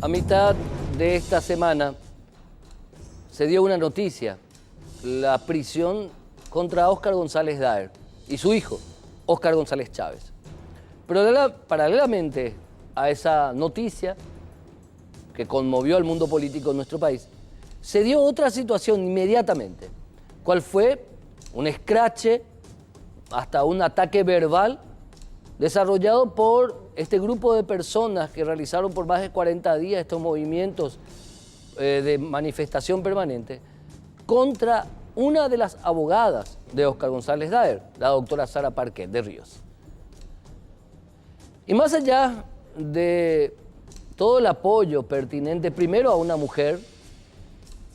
A mitad de esta semana se dio una noticia, la prisión contra Óscar González Daer y su hijo, Óscar González Chávez. Pero paralelamente a esa noticia que conmovió al mundo político de nuestro país, se dio otra situación inmediatamente, cual fue un escrache, hasta un ataque verbal desarrollado por este grupo de personas que realizaron por más de 40 días estos movimientos de manifestación permanente contra una de las abogadas de Óscar González Daer, la doctora Sara Parquet de Ríos. Y más allá de todo el apoyo pertinente, primero a una mujer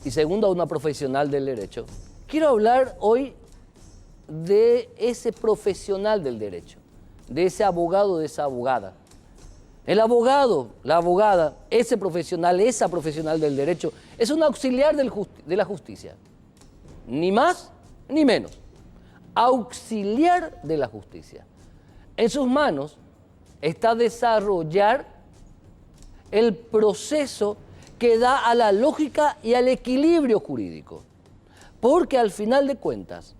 y segundo a una profesional del derecho, quiero hablar hoy de ese profesional del derecho, de ese abogado, de esa abogada. El abogado, la abogada, ese profesional, esa profesional del derecho, es un auxiliar de la justicia. Ni más ni menos. Auxiliar de la justicia. En sus manos está desarrollar el proceso que da a la lógica y al equilibrio jurídico. Porque al final de cuentas,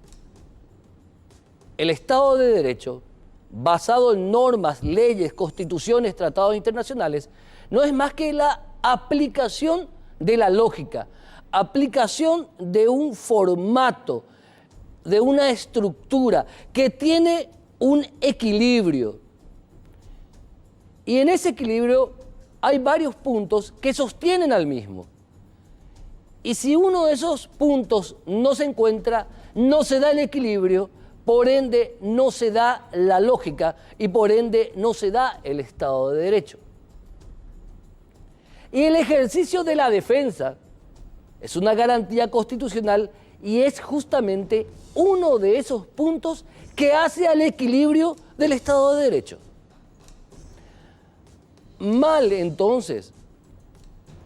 el Estado de Derecho, basado en normas, leyes, constituciones, tratados internacionales, no es más que la aplicación de la lógica, aplicación de un formato, de una estructura que tiene un equilibrio. Y en ese equilibrio hay varios puntos que sostienen al mismo. Y si uno de esos puntos no se encuentra, no se da el equilibrio, por ende no se da la lógica y por ende no se da el Estado de Derecho. Y el ejercicio de la defensa es una garantía constitucional y es justamente uno de esos puntos que hace al equilibrio del Estado de Derecho. Mal, entonces,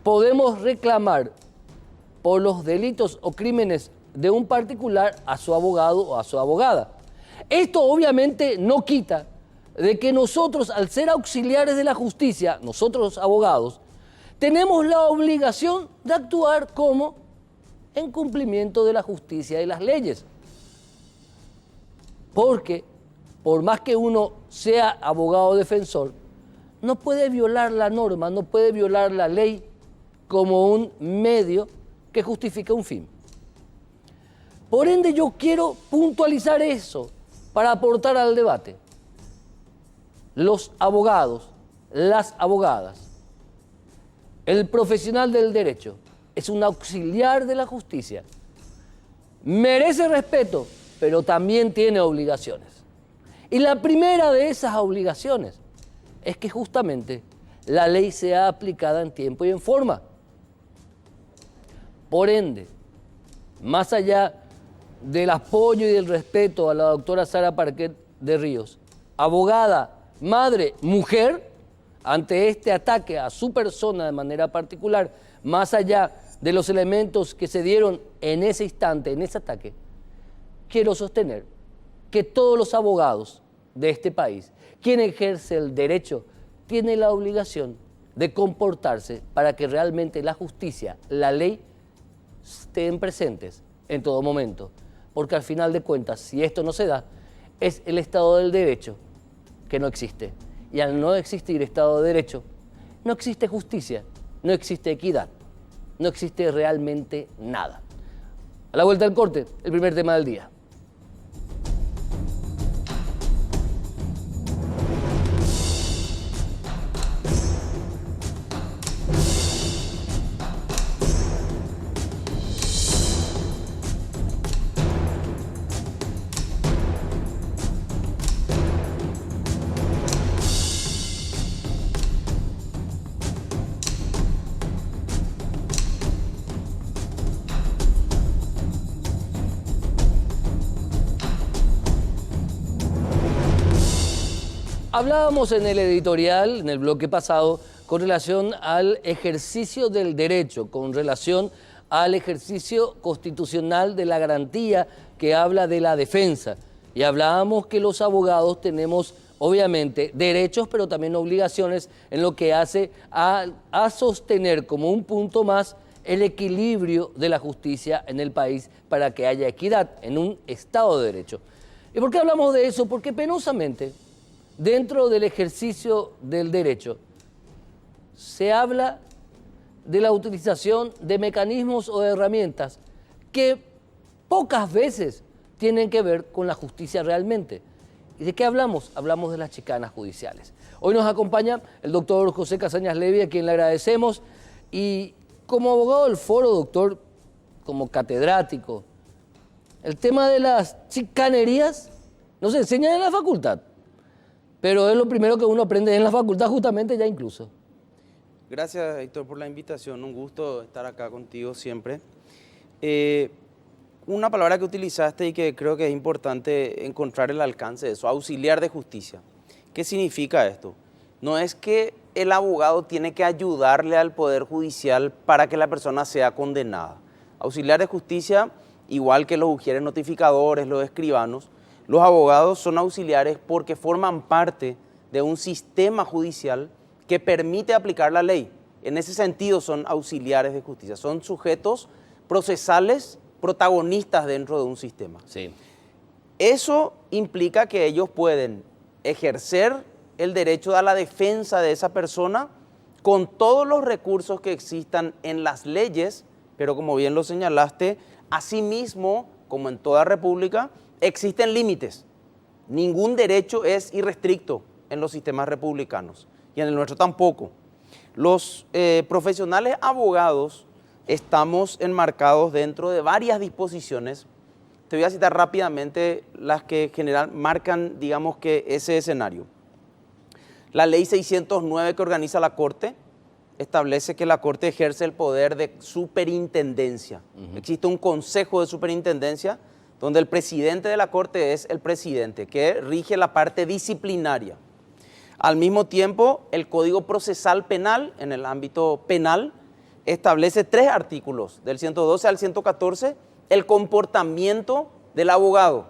podemos reclamar por los delitos o crímenes de un particular a su abogado o a su abogada. Esto obviamente no quita de que nosotros, al ser auxiliares de la justicia, nosotros los abogados, tenemos la obligación de actuar como en cumplimiento de la justicia y las leyes. Porque, por más que uno sea abogado defensor, no puede violar la norma, no puede violar la ley como un medio que justifica un fin. Por ende, yo quiero puntualizar eso para aportar al debate. Los abogados, las abogadas, el profesional del derecho es un auxiliar de la justicia. Merece respeto, pero también tiene obligaciones. Y la primera de esas obligaciones es que justamente la ley sea aplicada en tiempo y en forma. Por ende, más allá del apoyo y del respeto a la doctora Sara Parquet de Ríos, abogada, madre, mujer, ante este ataque a su persona de manera particular, más allá de los elementos que se dieron en ese instante, en ese ataque, quiero sostener que todos los abogados de este país, quien ejerce el derecho, tiene la obligación de comportarse para que realmente la justicia, la ley, estén presentes en todo momento. Porque al final de cuentas, si esto no se da, es el Estado del Derecho que no existe. Y al no existir Estado de Derecho, no existe justicia, no existe equidad, no existe realmente nada. A la vuelta del corte, el primer tema del día. Hablábamos en el editorial, en el bloque pasado, con relación al ejercicio del derecho, con relación al ejercicio constitucional de la garantía que habla de la defensa. Y hablábamos que los abogados tenemos obviamente, derechos, pero también obligaciones en lo que hace a sostener como un punto más el equilibrio de la justicia en el país para que haya equidad en un Estado de Derecho. ¿Y por qué hablamos de eso? Porque penosamente, dentro del ejercicio del derecho, se habla de la utilización de mecanismos o de herramientas que pocas veces tienen que ver con la justicia realmente. ¿Y de qué hablamos? Hablamos de las chicanas judiciales. Hoy nos acompaña el doctor José Casañas Levy, a quien le agradecemos. Y como abogado del foro, doctor, como catedrático, el tema de las chicanerías no se enseña en la facultad, pero es lo primero que uno aprende en la facultad justamente ya incluso. Gracias, Héctor, por la invitación. Un gusto estar acá contigo siempre. Una palabra que utilizaste y que creo que es importante encontrar el alcance de eso, auxiliar de justicia. ¿Qué significa esto? No es que el abogado tiene que ayudarle al Poder Judicial para que la persona sea condenada. Auxiliar de justicia, igual que los ujieres notificadores, los escribanos, los abogados son auxiliares porque forman parte de un sistema judicial que permite aplicar la ley. En ese sentido son auxiliares de justicia, son sujetos procesales protagonistas dentro de un sistema. Sí. Eso implica que ellos pueden ejercer el derecho a la defensa de esa persona con todos los recursos que existan en las leyes, pero como bien lo señalaste, asimismo, como en toda república, existen límites. Ningún derecho es irrestricto en los sistemas republicanos y en el nuestro tampoco. Los profesionales abogados estamos enmarcados dentro de varias disposiciones. Te voy a citar rápidamente las que en general marcan, digamos, que ese escenario. La ley 609 que organiza la Corte establece que la Corte ejerce el poder de superintendencia. Existe un consejo de superintendencia donde el presidente de la Corte es el presidente, que rige la parte disciplinaria. Al mismo tiempo, el Código Procesal Penal, en el ámbito penal, establece 3 artículos, del 112 al 114, el comportamiento del abogado,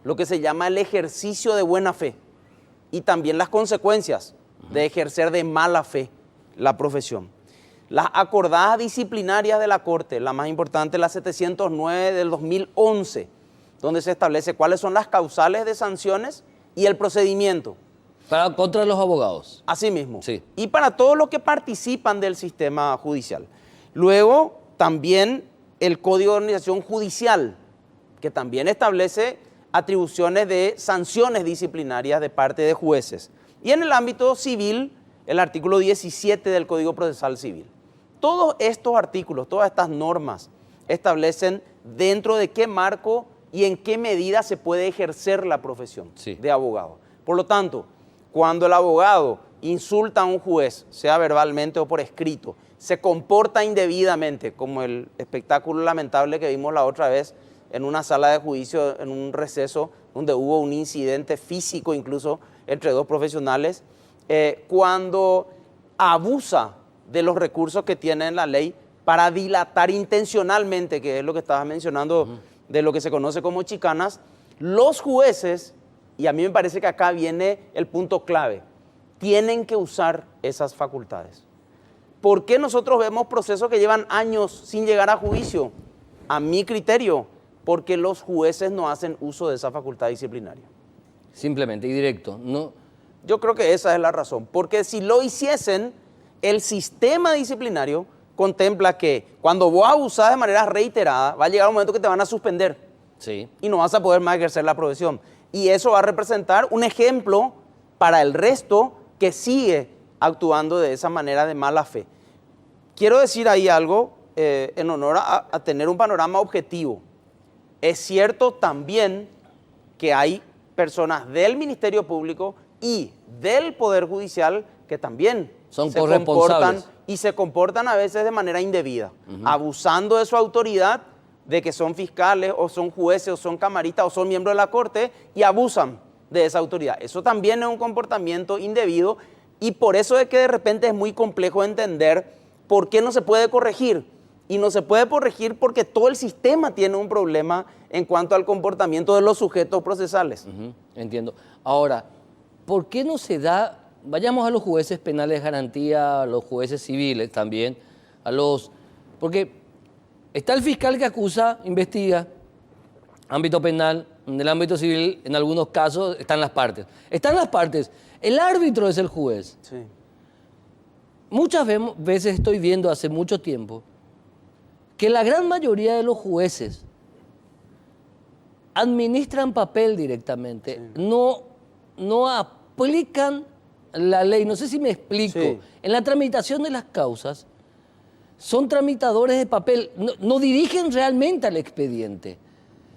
lo que se llama el ejercicio de buena fe, y también las consecuencias de ejercer de mala fe la profesión. Las acordadas disciplinarias de la Corte, la más importante, la 709 del 2011, donde se establece cuáles son las causales de sanciones y el procedimiento. Contra los abogados. Así mismo. Sí. Y para todos los que participan del sistema judicial. Luego, también el Código de Organización Judicial, que también establece atribuciones de sanciones disciplinarias de parte de jueces. Y en el ámbito civil, el artículo 17 del Código Procesal Civil. Todos estos artículos, todas estas normas, establecen dentro de qué marco y en qué medida se puede ejercer la profesión de abogado. Por lo tanto, cuando el abogado insulta a un juez, sea verbalmente o por escrito, se comporta indebidamente, como el espectáculo lamentable que vimos la otra vez en una sala de juicio, en un receso, donde hubo un incidente físico incluso entre 2 profesionales, cuando abusa de los recursos que tiene en la ley para dilatar intencionalmente, que es lo que estabas mencionando, de lo que se conoce como chicanas, los jueces, y a mí me parece que acá viene el punto clave, tienen que usar esas facultades. ¿Por qué nosotros vemos procesos que llevan años sin llegar a juicio? A mi criterio, porque los jueces no hacen uso de esa facultad disciplinaria. Simplemente y directo. No. Yo creo que esa es la razón, porque si lo hiciesen, el sistema disciplinario contempla que cuando vos abusás de manera reiterada, va a llegar un momento que te van a suspender. Sí. Y no vas a poder más ejercer la profesión. Y eso va a representar un ejemplo para el resto que sigue actuando de esa manera de mala fe. Quiero decir ahí algo en honor a tener un panorama objetivo. Es cierto también que hay personas del Ministerio Público y del Poder Judicial que también son corresponsables y se comportan a veces de manera indebida, abusando de su autoridad, de que son fiscales o son jueces o son camaristas o son miembros de la Corte y abusan de esa autoridad. Eso también es un comportamiento indebido y por eso es que de repente es muy complejo entender por qué no se puede corregir. Y no se puede corregir porque todo el sistema tiene un problema en cuanto al comportamiento de los sujetos procesales. Entiendo. Ahora, ¿por qué no se da? Vayamos a los jueces penales de garantía, a los jueces civiles también, porque está el fiscal que acusa, investiga, ámbito penal, en el ámbito civil, en algunos casos, están las partes. Están las partes. El árbitro es el juez. Sí. Muchas veces estoy viendo hace mucho tiempo que la gran mayoría de los jueces administran papel directamente, sí. no aplican la ley. No sé si me explico. Sí. En la tramitación de las causas, son tramitadores de papel, no dirigen realmente al expediente.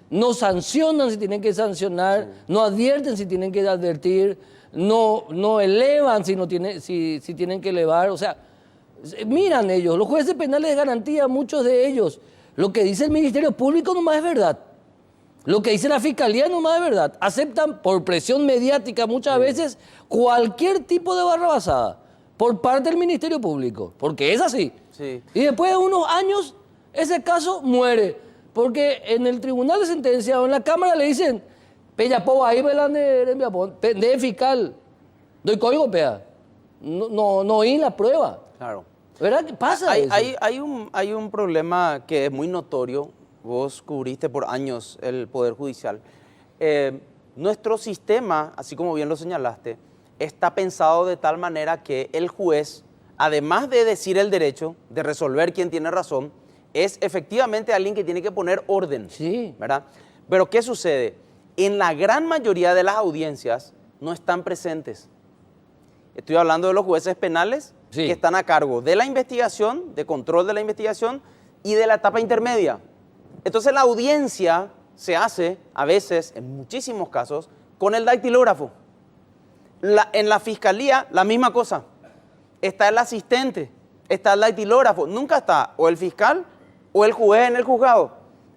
No sancionan si tienen que sancionar, sí. No advierten si tienen que advertir, no elevan si tienen que elevar. O sea, miran ellos, los jueces penales de garantía, muchos de ellos, lo que dice el Ministerio Público nomás es verdad. Lo que dice la Fiscalía nomás es verdad. Aceptan por presión mediática muchas veces cualquier tipo de barrabasada por parte del Ministerio Público, porque es así. Sí. Y después de unos años, ese caso muere, porque en el tribunal de sentencia o en la Cámara le dicen, pella, po, ahí de fiscal, doy código, pea. No oí la prueba. Claro. ¿Verdad? ¿Qué pasa? Hay un problema que es muy notorio. Vos cubriste por años el Poder Judicial. Nuestro sistema, así como bien lo señalaste, está pensado de tal manera que el juez, además de decir el derecho, de resolver quién tiene razón, es efectivamente alguien que tiene que poner orden. Sí. ¿Verdad? Pero ¿qué sucede? En la gran mayoría de las audiencias no están presentes. Estoy hablando de los jueces penales, sí, que están a cargo de la investigación, de control de la investigación y de la etapa intermedia. Entonces la audiencia se hace, a veces, en muchísimos casos, con el dactilógrafo. En la fiscalía, la misma cosa. Está el asistente, está el dactilógrafo. Nunca está o el fiscal o el juez en el juzgado.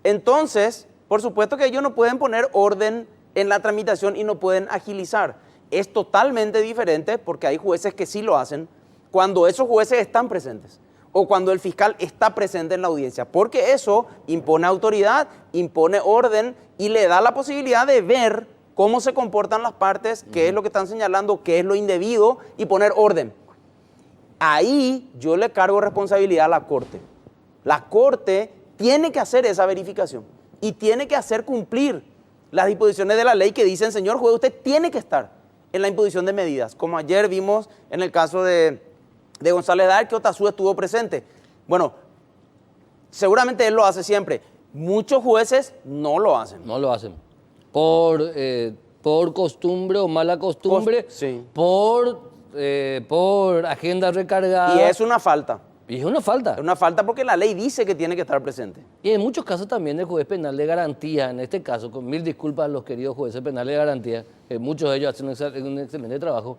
Entonces, por supuesto que ellos no pueden poner orden en la tramitación y no pueden agilizar. Es totalmente diferente porque hay jueces que sí lo hacen cuando esos jueces están presentes o cuando el fiscal está presente en la audiencia, porque eso impone autoridad, impone orden y le da la posibilidad de ver cómo se comportan las partes, qué es lo que están señalando, qué es lo indebido y poner orden. Ahí yo le cargo responsabilidad a la Corte. La Corte tiene que hacer esa verificación y tiene que hacer cumplir las disposiciones de la ley que dicen, señor juez, usted tiene que estar en la imposición de medidas, como ayer vimos en el caso de González Daer, que Otazú estuvo presente. Bueno, seguramente él lo hace siempre. Muchos jueces no lo hacen. No lo hacen. Por costumbre o mala costumbre, sí, por agenda recargada. Y es una falta. Y es una falta. Es una falta porque la ley dice que tiene que estar presente. Y en muchos casos también el juez penal de garantía, en este caso, con mil disculpas a los queridos jueces penales de garantía, que muchos de ellos hacen un excelente trabajo,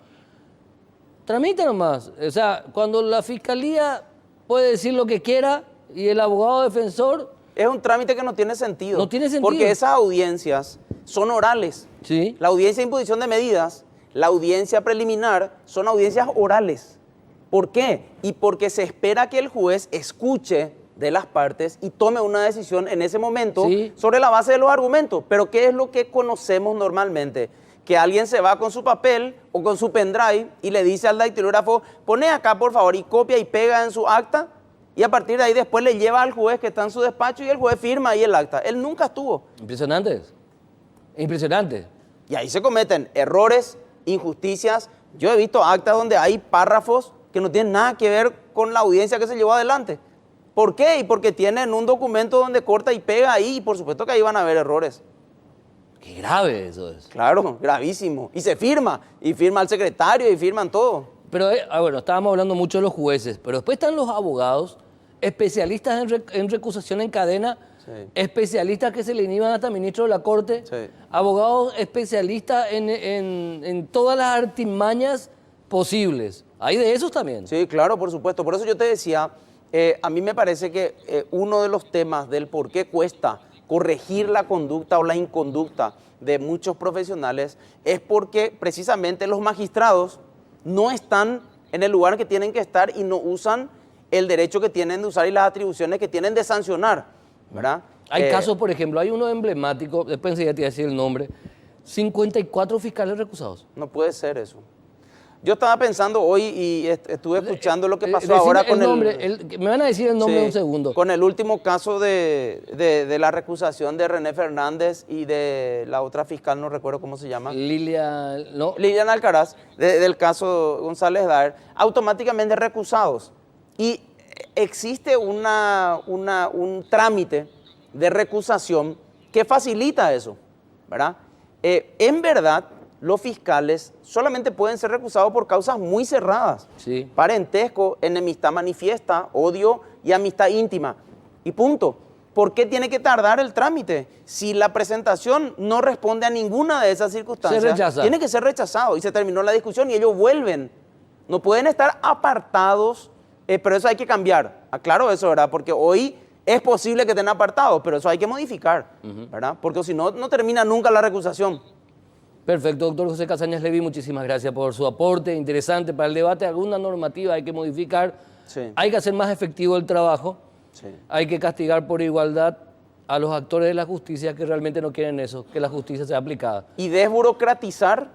tramita nomás. O sea, cuando la fiscalía puede decir lo que quiera y el abogado defensor... Es un trámite que no tiene sentido. No tiene sentido. Porque esas audiencias son orales. Sí. La audiencia de imposición de medidas, la audiencia preliminar, son audiencias orales. ¿Por qué? Y porque se espera que el juez escuche de las partes y tome una decisión en ese momento, sí, sobre la base de los argumentos. Pero ¿qué es lo que conocemos normalmente? Que alguien se va con su papel o con su pendrive y le dice al dactilógrafo, pone acá por favor y copia y pega en su acta, y a partir de ahí después le lleva al juez que está en su despacho y el juez firma ahí el acta. Él nunca estuvo. Impresionante. Impresionante. Y ahí se cometen errores, injusticias. Yo he visto actas donde hay párrafos que no tienen nada que ver con la audiencia que se llevó adelante. ¿Por qué? Y porque tienen un documento donde corta y pega ahí y por supuesto que ahí van a haber errores. Qué grave eso es. Claro, gravísimo. Y se firma, y firma el secretario, y firman todo. Pero, bueno, estábamos hablando mucho de los jueces, pero después están los abogados, especialistas en recusación en cadena, sí, especialistas que se le inhiban hasta ministro de la Corte, sí, abogados especialistas en todas las artimañas posibles. Hay de esos también. Sí, claro, por supuesto. Por eso yo te decía, a mí me parece que uno de los temas del por qué cuesta corregir la conducta o la inconducta de muchos profesionales es porque precisamente los magistrados no están en el lugar que tienen que estar y no usan el derecho que tienen de usar y las atribuciones que tienen de sancionar, ¿verdad? Hay casos, por ejemplo, hay uno emblemático, después enseguida te voy a decir el nombre, 54 fiscales recusados. No puede ser eso. Yo estaba pensando hoy y estuve escuchando lo que pasó Decime ahora con el nombre, me van a decir el nombre sí, un segundo. con el último caso de la recusación de René Fernández y de la otra fiscal, no recuerdo cómo se llama. Lilian Alcaraz, del caso González Daer, automáticamente recusados. Y existe un trámite de recusación que facilita eso, ¿verdad? En verdad, los fiscales solamente pueden ser recusados por causas muy cerradas. Sí. Parentesco, enemistad manifiesta, odio y amistad íntima. Y punto. ¿Por qué tiene que tardar el trámite? Si la presentación no responde a ninguna de esas circunstancias, tiene que ser rechazado. Y se terminó la discusión y ellos vuelven. No pueden estar apartados, pero eso hay que cambiar. Aclaro eso, ¿verdad? Porque hoy es posible que estén apartados, pero eso hay que modificar, ¿verdad? Porque si no, no termina nunca la recusación. Perfecto, doctor José Casañas Levy, muchísimas gracias por su aporte interesante para el debate. Alguna normativa hay que modificar, sí. Hay que hacer más efectivo el trabajo, sí. Hay que castigar por igualdad a los actores de la justicia que realmente no quieren eso, que la justicia sea aplicada. Y desburocratizar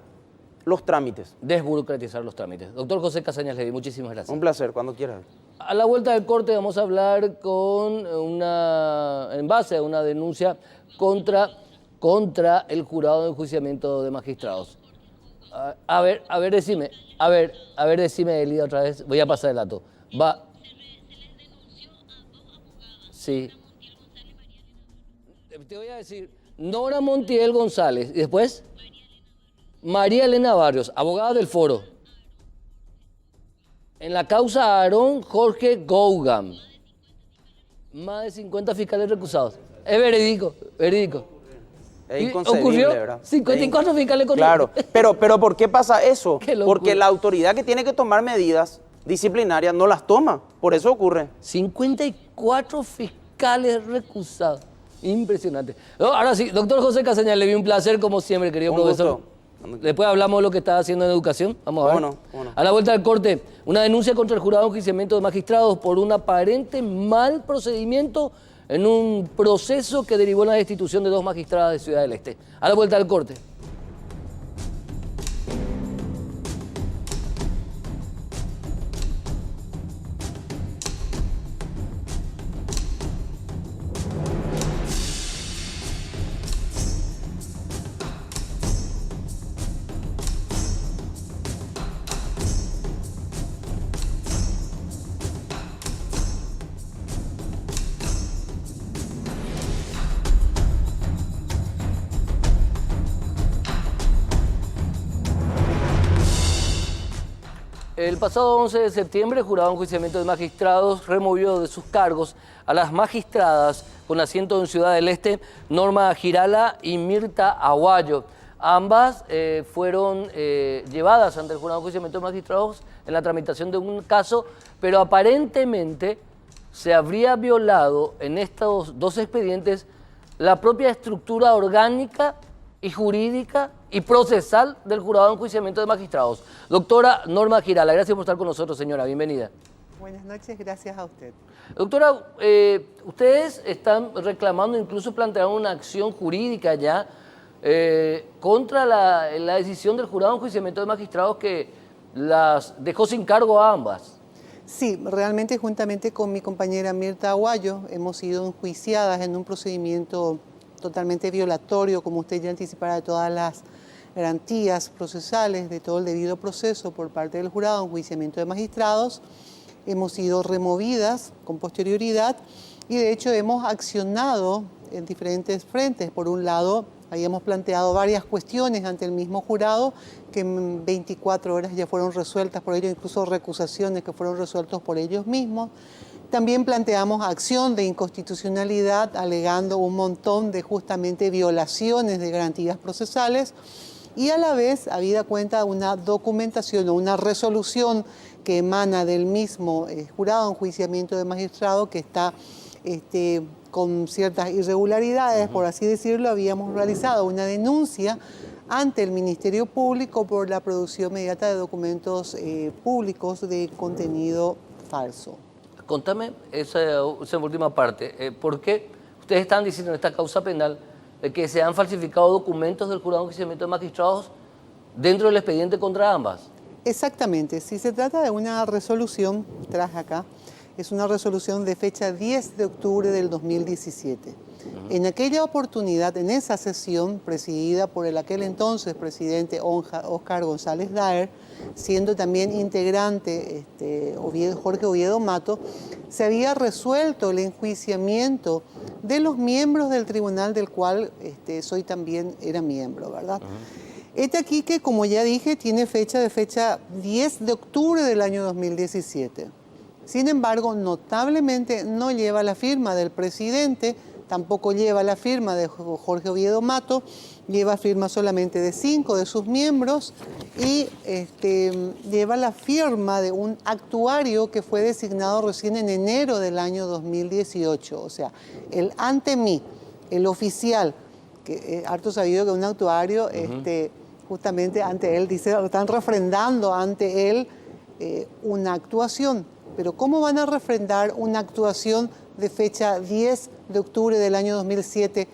los trámites. Desburocratizar los trámites. Doctor José Casañas Levy, muchísimas gracias. Un placer, cuando quieras. A la vuelta del corte vamos a hablar en base a una denuncia contra el jurado de enjuiciamiento de magistrados. A ver, decime, Eli, otra vez, voy a pasar el dato. Sí. Te voy a decir, Nora Montiel González, y después, María Elena Barrios, abogada del foro. En la causa Aarón Jorge Gougham. Más de 50 fiscales recusados. Es verídico. Es inconcebible, ¿verdad? 54 fiscales contra... Claro, pero ¿por qué pasa eso? Porque la autoridad que tiene que tomar medidas disciplinarias no las toma, por eso ocurre. 54 fiscales recusados. Impresionante. Ahora sí, doctor José Casañas, le vi un placer como siempre, querido profesor. Gusto. Después hablamos de lo que está haciendo en educación. Vamos a ver. Bueno. A la vuelta del corte, una denuncia contra el jurado de enjuiciamiento de magistrados por un aparente mal procedimiento en un proceso que derivó en la destitución de 2 magistradas de Ciudad del Este. A la vuelta del corte. El pasado 11 de septiembre, el jurado de enjuiciamiento de magistrados removió de sus cargos a las magistradas con asiento en Ciudad del Este, Norma Girala y Mirta Aguayo. Ambas fueron llevadas ante el jurado de enjuiciamiento de magistrados en la tramitación de un caso, pero aparentemente se habría violado en estos 2 expedientes la propia estructura orgánica y jurídica y procesal del jurado de enjuiciamiento de magistrados. Doctora Norma Girala, gracias por estar con nosotros, señora. Bienvenida. Buenas noches, gracias a usted. Doctora, ustedes están reclamando, incluso plantearon una acción jurídica ya contra la decisión del jurado de enjuiciamiento de magistrados que las dejó sin cargo a ambas. Sí, realmente juntamente con mi compañera Mirta Aguayo hemos sido enjuiciadas en un procedimiento totalmente violatorio, como usted ya anticipará, de todas las garantías procesales, de todo el debido proceso por parte del jurado de enjuiciamiento de magistrados. Hemos sido removidas con posterioridad y de hecho hemos accionado en diferentes frentes. Por un lado, habíamos planteado varias cuestiones ante el mismo jurado que en 24 horas ya fueron resueltas por ellos, incluso recusaciones que fueron resueltas por ellos mismos. También planteamos acción de inconstitucionalidad alegando un montón de justamente violaciones de garantías procesales y a la vez, habida cuenta, una documentación o una resolución que emana del mismo jurado de enjuiciamiento de magistrado que está con ciertas irregularidades, por así decirlo. Habíamos realizado una denuncia ante el Ministerio Público por la producción mediata de documentos públicos de contenido falso. Contame esa última parte. ¿Por qué ustedes están diciendo en esta causa penal de que se han falsificado documentos del jurado de enjuiciamiento de magistrados dentro del expediente contra ambas. Exactamente, si se trata de una resolución, traje acá, es una resolución de fecha 10 de octubre del 2017. En aquella oportunidad, en esa sesión presidida por el aquel entonces presidente Óscar González Daer, siendo también integrante Jorge Oviedo Mato, se había resuelto el enjuiciamiento de los miembros del tribunal del cual soy también era miembro, ¿verdad? Este aquí que, como ya dije, tiene fecha 10 de octubre del año 2017. Sin embargo, notablemente no lleva la firma del presidente, tampoco lleva la firma de Jorge Oviedo Mato, lleva firma solamente de 5 de sus miembros y lleva la firma de un actuario que fue designado recién en enero del año 2018. O sea, el ante mí, el oficial, que harto sabido que un actuario, justamente ante él, dice, están refrendando ante él una actuación. Pero ¿cómo van a refrendar una actuación de fecha 10 de octubre del año 2017,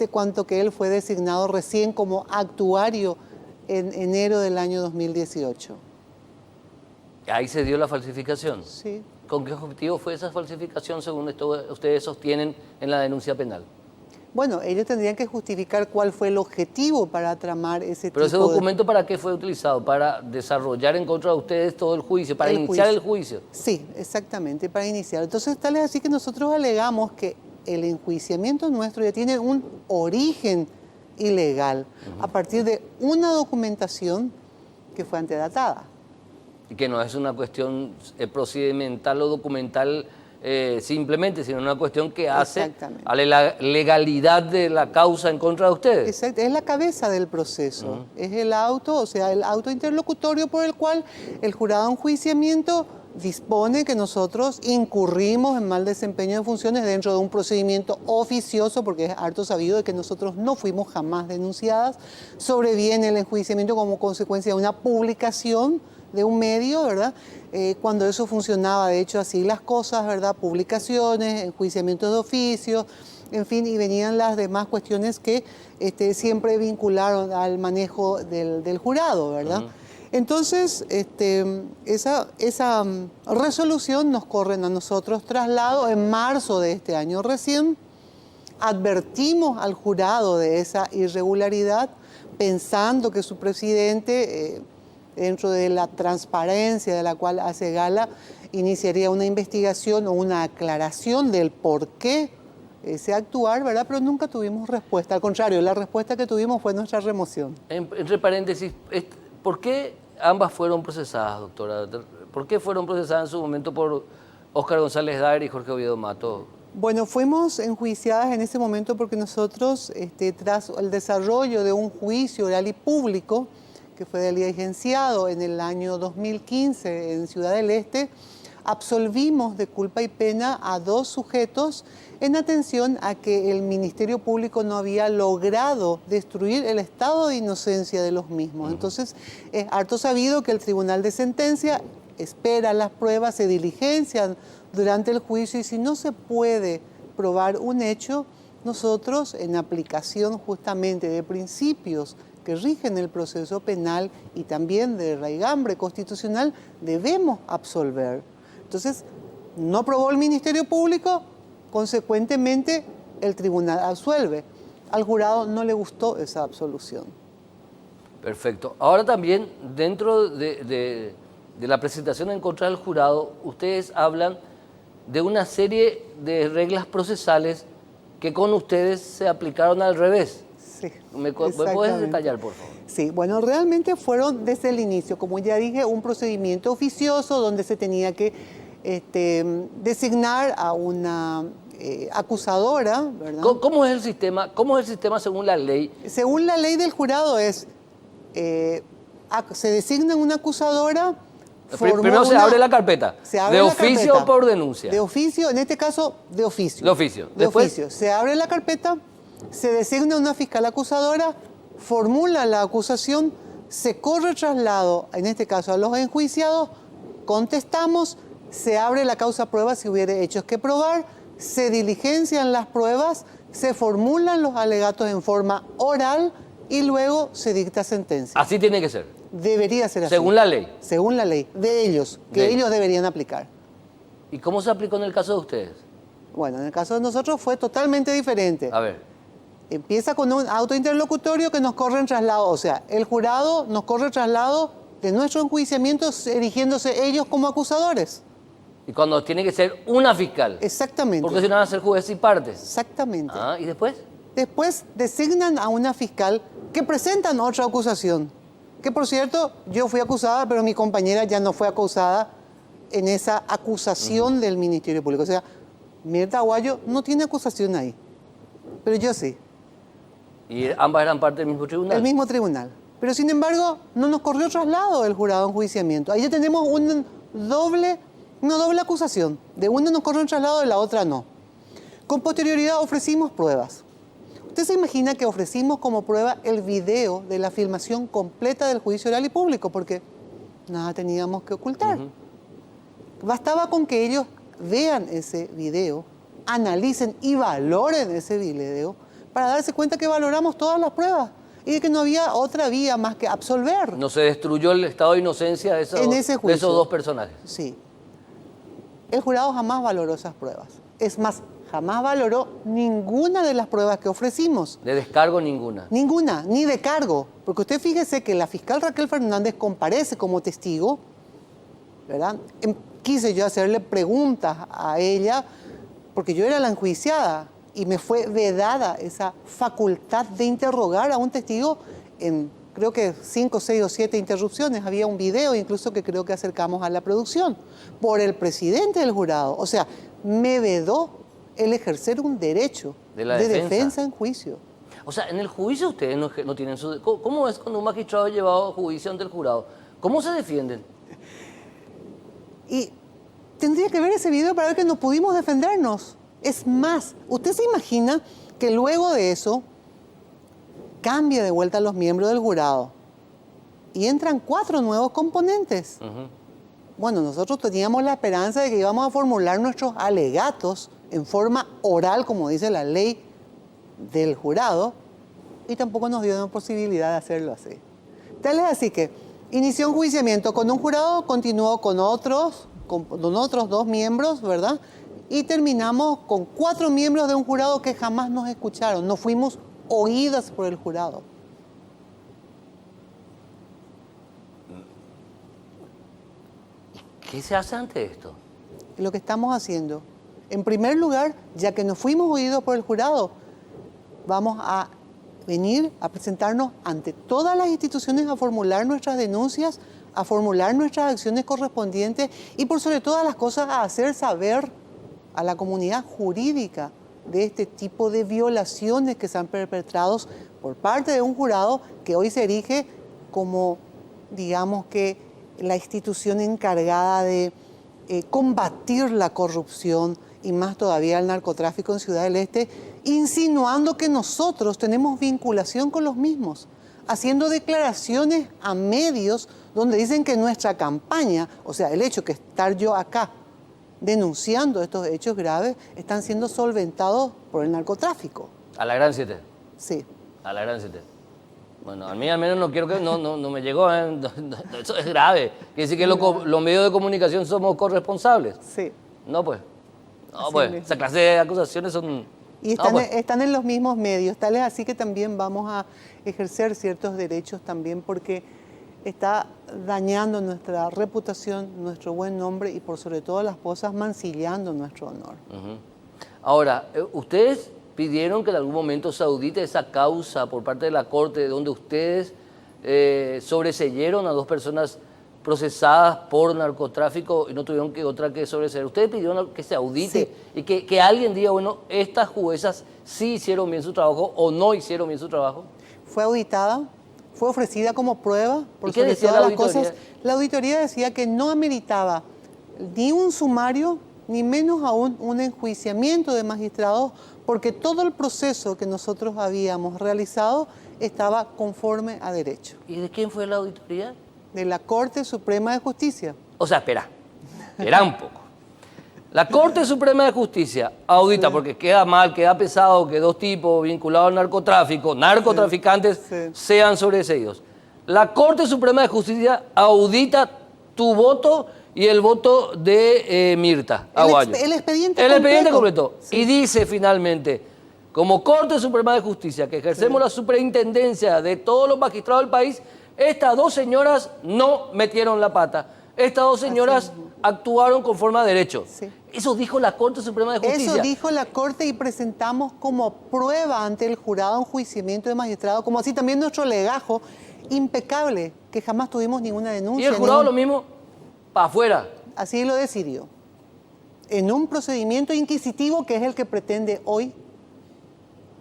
cuanto que él fue designado recién como actuario en enero del año 2018? Ahí se dio la falsificación. Sí. ¿Con qué objetivo fue esa falsificación, según ustedes sostienen en la denuncia penal? Bueno, ellos tendrían que justificar cuál fue el objetivo para tramar ese Pero tipo ese documento, ¿para qué fue utilizado? ¿Para desarrollar en contra de ustedes todo el juicio? ¿Para iniciar el juicio? Sí, exactamente, para iniciar. Entonces, tal es así que nosotros alegamos que el enjuiciamiento nuestro ya tiene un origen ilegal a partir de una documentación que fue antedatada. Y que no es una cuestión procedimental o documental simplemente, sino una cuestión que hace a la legalidad de la causa en contra de ustedes. Exacto, es la cabeza del proceso, es el auto, o sea, el auto interlocutorio por el cual el jurado de enjuiciamiento dispone que nosotros incurrimos en mal desempeño de funciones dentro de un procedimiento oficioso, porque es harto sabido de que nosotros no fuimos jamás denunciadas. Sobreviene el enjuiciamiento como consecuencia de una publicación de un medio, ¿verdad? Cuando eso funcionaba, de hecho, así las cosas, ¿verdad? Publicaciones, enjuiciamientos de oficio, en fin, y venían las demás cuestiones que siempre vincularon al manejo del jurado, ¿verdad? Entonces, esa resolución nos corre a nosotros traslado en marzo de este año recién. Advertimos al jurado de esa irregularidad, pensando que su presidente, dentro de la transparencia de la cual hace gala, iniciaría una investigación o una aclaración del por qué ese actuar, ¿verdad? Pero nunca tuvimos respuesta. Al contrario, la respuesta que tuvimos fue nuestra remoción. Entre paréntesis, ¿por qué ambas fueron procesadas, doctora? ¿Por qué fueron procesadas en su momento por Óscar González Daer y Jorge Oviedo Mato? Bueno, fuimos enjuiciadas en ese momento porque nosotros, tras el desarrollo de un juicio oral y público, que fue diligenciado en el año 2015 en Ciudad del Este, absolvimos de culpa y pena a 2 sujetos en atención a que el Ministerio Público no había logrado destruir el estado de inocencia de los mismos. Entonces, es harto sabido que el Tribunal de Sentencia espera las pruebas, se diligencian durante el juicio y si no se puede probar un hecho, nosotros, en aplicación justamente de principios que rigen el proceso penal y también de raigambre constitucional, debemos absolver. Entonces, no probó el Ministerio Público, consecuentemente el tribunal absuelve. Al jurado no le gustó esa absolución. Perfecto. Ahora también, dentro de la presentación en contra del jurado, ustedes hablan de una serie de reglas procesales que con ustedes se aplicaron al revés. Sí, ¿Me puedes detallar, por favor? Sí, bueno, realmente fueron desde el inicio, como ya dije, un procedimiento oficioso donde se tenía que designar a una acusadora, ¿verdad? ¿Cómo es el sistema? ¿Cómo es el sistema según la ley? Según la ley del jurado se designa una acusadora. Primero se abre la carpeta. ¿De oficio o por denuncia? De oficio, en este caso, de oficio. De oficio. De oficio. Se abre la carpeta, se designa una fiscal acusadora, formula la acusación, se corre traslado, en este caso a los enjuiciados, contestamos, se abre la causa prueba si hubiera hechos que probar, se diligencian las pruebas, se formulan los alegatos en forma oral y luego se dicta sentencia. Así tiene que ser. Debería ser así. Según la ley. Según la ley, de ellos, que De ellos deberían aplicar. ¿Y cómo se aplicó en el caso de ustedes? Bueno, en el caso de nosotros fue totalmente diferente. A ver. Empieza con un auto interlocutorio que nos corre en traslado. O sea, el jurado nos corre traslado de nuestro enjuiciamiento erigiéndose ellos como acusadores. Y cuando tiene que ser una fiscal. Exactamente. Porque si no van a ser jueces y partes. Exactamente. Ah, ¿y después? Después designan a una fiscal que presentan otra acusación. Que por cierto, yo fui acusada, pero mi compañera ya no fue acusada en esa acusación del Ministerio Público. O sea, Mirta Aguayo no tiene acusación ahí, pero yo sí. ¿Y ambas eran parte del mismo tribunal? El mismo tribunal. Pero sin embargo, no nos corrió traslado el jurado en enjuiciamiento. Ahí ya tenemos una doble acusación. De una nos corrió un traslado, de la otra no. Con posterioridad ofrecimos pruebas. ¿Usted se imagina que ofrecimos como prueba el video de la filmación completa del juicio oral y público? Porque nada teníamos que ocultar. Bastaba con que ellos vean ese video, analicen y valoren ese video para darse cuenta que valoramos todas las pruebas y de que no había otra vía más que absolver. No se destruyó el estado de inocencia de esos, En ese juicio. de esos dos personajes. Sí. El jurado jamás valoró esas pruebas. Es más, jamás valoró ninguna de las pruebas que ofrecimos. De descargo ninguna. Ninguna, ni de cargo. Porque usted fíjese que la fiscal Raquel Fernández comparece como testigo, ¿verdad? Quise yo hacerle preguntas a ella, porque yo era la enjuiciada y me fue vedada esa facultad de interrogar a un testigo en, creo que 5, 6 o 7 interrupciones. Había un video incluso que creo que acercamos a la producción, por el presidente del jurado. O sea, me vedó el ejercer un derecho De la de defensa. defensa en juicio. O sea, en el juicio ustedes no tienen su... ¿Cómo es cuando un magistrado es llevado a juicio ante el jurado? ¿Cómo se defienden? Y tendría que ver ese video para ver que no pudimos defendernos. Es más, ¿usted se imagina que luego de eso cambia de vuelta a los miembros del jurado y entran 4 nuevos componentes? Bueno, nosotros teníamos la esperanza de que íbamos a formular nuestros alegatos en forma oral, como dice la ley del jurado, y tampoco nos dio la posibilidad de hacerlo así. Tal es así que inició un enjuiciamiento con un jurado, continuó con otros 2 miembros, ¿verdad? Y terminamos con 4 miembros de un jurado que jamás nos escucharon. No fuimos oídas por el jurado. ¿Qué se hace ante esto? Lo que estamos haciendo, en primer lugar, ya que no fuimos oídos por el jurado, vamos a venir a presentarnos ante todas las instituciones a formular nuestras denuncias, a formular nuestras acciones correspondientes y por sobre todas las cosas a hacer saber a la comunidad jurídica de este tipo de violaciones que se han perpetrado por parte de un jurado que hoy se erige como, digamos que, la institución encargada de combatir la corrupción y más todavía el narcotráfico en Ciudad del Este, insinuando que nosotros tenemos vinculación con los mismos, haciendo declaraciones a medios donde dicen que nuestra campaña, o sea, el hecho que estar yo acá denunciando estos hechos graves, están siendo solventados por el narcotráfico. A la gran 7. Sí. A la gran 7. Bueno, a mí al menos no quiero que... No me llegó, eso es grave. Quiere decir que los medios de comunicación somos corresponsables. Sí. No, pues. No, Así pues. mismo. Esa clase de acusaciones son... Y no, pues. están en los mismos medios, tal es así que también vamos a ejercer ciertos derechos también porque está dañando nuestra reputación, nuestro buen nombre y por sobre todas las cosas mancillando nuestro honor. Ahora, ustedes pidieron que en algún momento se audite esa causa por parte de la Corte donde ustedes sobreseyeron a 2 personas procesadas por narcotráfico y no tuvieron otra que sobreseer. Ustedes pidieron que se audite y que alguien diga, bueno, estas juezas sí hicieron bien su trabajo o no hicieron bien su trabajo. Fue auditada, fue ofrecida como prueba por ¿Y qué sobre decía todas la las cosas. auditoría? La auditoría decía que no ameritaba ni un sumario, ni menos aún un enjuiciamiento de magistrados, porque todo el proceso que nosotros habíamos realizado estaba conforme a derecho. ¿Y de quién fue la auditoría? De la Corte Suprema de Justicia. O sea, espera un poco. La Corte Suprema de Justicia audita, porque queda mal, queda pesado que dos tipos vinculados al narcotráfico, narcotraficantes, sean sobreseídos. La Corte Suprema de Justicia audita tu voto y el voto de Mirta Aguayo. El expediente El expediente completo. Sí. Y dice finalmente, como Corte Suprema de Justicia, que ejercemos la superintendencia de todos los magistrados del país, estas dos señoras no metieron la pata. Estas dos señoras actuaron conforme a derecho. Sí. Eso dijo la Corte Suprema de Justicia. Eso dijo la Corte y presentamos como prueba ante el jurado enjuiciamiento de magistrado, como así también nuestro legajo impecable, que jamás tuvimos ninguna denuncia. Y el jurado lo mismo, para afuera. Así lo decidió. En un procedimiento inquisitivo que es el que pretende hoy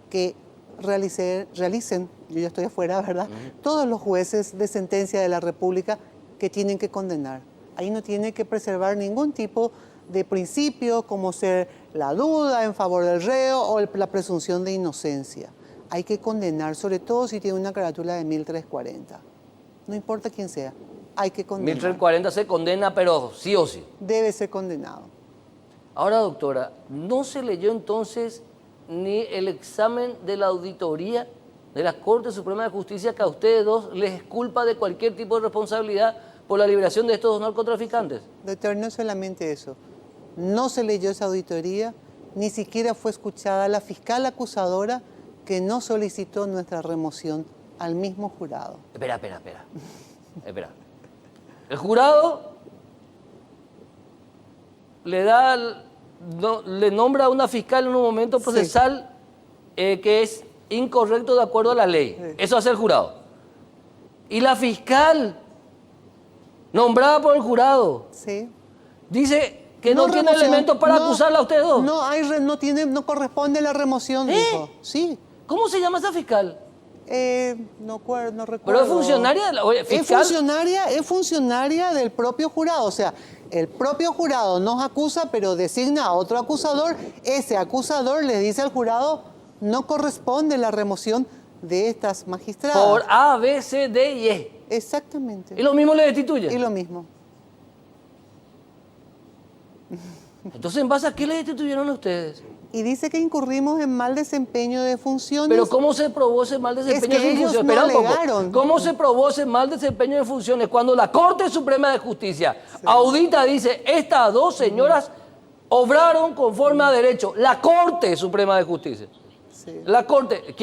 que realicen, yo ya estoy afuera, ¿verdad? Todos los jueces de sentencia de la República que tienen que condenar. Ahí no tiene que preservar ningún tipo de principio como ser la duda en favor del reo o la presunción de inocencia. Hay que condenar, sobre todo si tiene una carátula de 1340. No importa quién sea, hay que condenar. 1340 se condena, pero sí o sí. Debe ser condenado. Ahora, doctora, ¿no se leyó entonces ni el examen de la auditoría de la Corte Suprema de Justicia que a ustedes dos les culpa de cualquier tipo de responsabilidad por la liberación de estos dos narcotraficantes? Doctor, no solamente eso. No se leyó esa auditoría, ni siquiera fue escuchada la fiscal acusadora que no solicitó nuestra remoción al mismo jurado. Espera. El jurado le nombra a una fiscal en un momento procesal que es incorrecto de acuerdo a la ley. Sí. Eso hace el jurado. Y la fiscal nombrada por el jurado Sí. dice que no tiene remoción, elementos para acusarla a ustedes dos. No corresponde la remoción, dijo. Sí. ¿Cómo se llama esa fiscal? No recuerdo. Pero es funcionaria de la fiscal. Es funcionaria del propio jurado. O sea, el propio jurado nos acusa, pero designa a otro acusador. Ese acusador le dice al jurado, no corresponde la remoción de estas magistradas. Por A, B, C, D y E. Exactamente. Y lo mismo le destituye. Y lo mismo. Entonces, ¿en base a qué le destituyeron a ustedes? Y dice que incurrimos en mal desempeño de funciones. Pero ¿cómo se probó ese mal desempeño Es que de ellos funciones? no Espera un poco. alegaron. ¿Cómo se probó ese mal desempeño de funciones cuando la Corte Suprema de Justicia audita, dice, estas dos señoras obraron conforme a derecho? La Corte Suprema de Justicia. Sí. La Corte,